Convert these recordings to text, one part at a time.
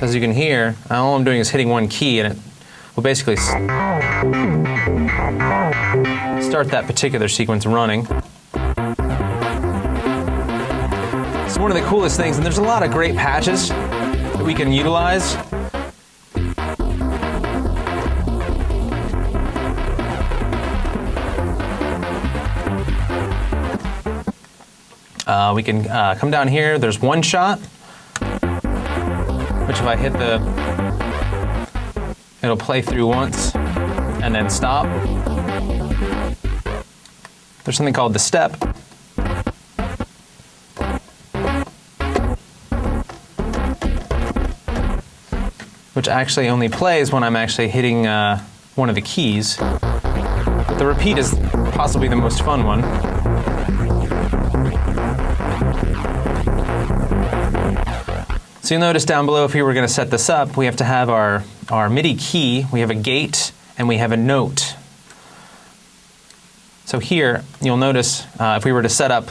As you can hear, all I'm doing is hitting one key and it will basically start that particular sequence running. It's one of the coolest things, and there's a lot of great patches that we can utilize. We can come down here, there's one shot, which if I hit it'll play through once and then stop. There's something called the step, which actually only plays when I'm actually hitting one of the keys. The repeat is possibly the most fun one. So you'll notice down below, if we were going to set this up, we have to have our MIDI key, we have a gate, and we have a note. So here, you'll notice if we were to set up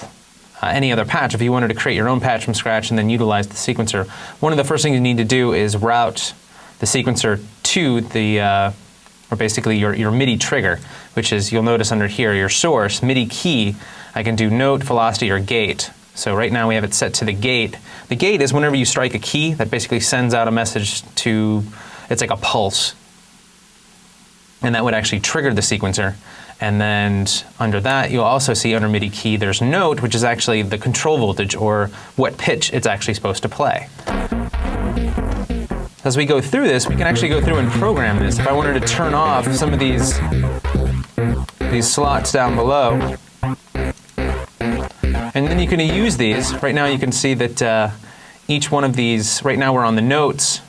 any other patch, if you wanted to create your own patch from scratch and then utilize the sequencer, one of the first things you need to do is route the sequencer to the, or basically your MIDI trigger, which is, you'll notice under here, your source, MIDI key. I can do note, velocity, or gate. So right now we have it set to the gate. The gate is whenever you strike a key, that basically sends out a message to, it's like a pulse. And that would actually trigger the sequencer. And then under that, you'll also see under MIDI key, there's note, which is actually the control voltage or what pitch it's actually supposed to play. As we go through this, we can actually go through and program this. If I wanted to turn off some of these slots down below, and then you can use these. Right now you can see that each one of these, right now we're on the notes.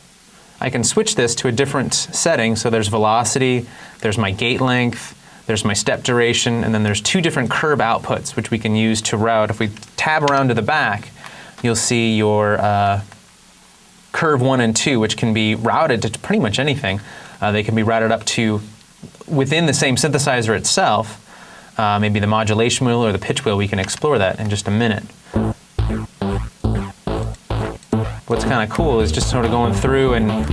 I can switch this to a different setting. So there's velocity, there's my gate length, there's my step duration, and then there's two different curve outputs which we can use to route. If we tab around to the back, you'll see your curve 1 and 2, which can be routed to pretty much anything. They can be routed up to within the same synthesizer itself. Maybe the modulation wheel or the pitch wheel. We can explore that in just a minute. What's kind of cool is just sort of going through and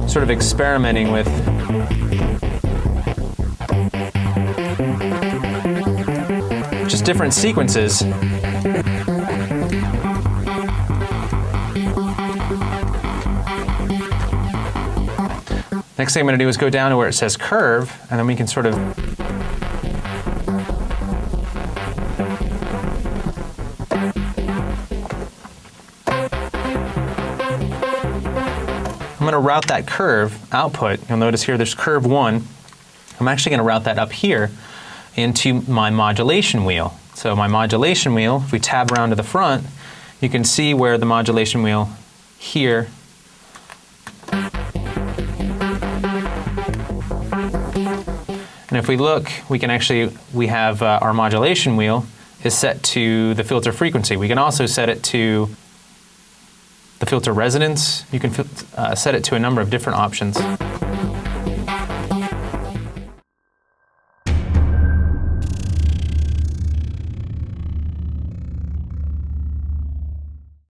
sort of experimenting with just different sequences. Next thing I'm going to do is go down to where it says curve, and then we can sort of I'm going to route that curve output. You'll notice here there's curve 1. I'm actually going to route that up here into my modulation wheel. So my modulation wheel, if we tab around to the front, you can see where the modulation wheel here and if we look, we have our modulation wheel is set to the filter frequency. We can also set it to the filter resonance. You can set it to a number of different options.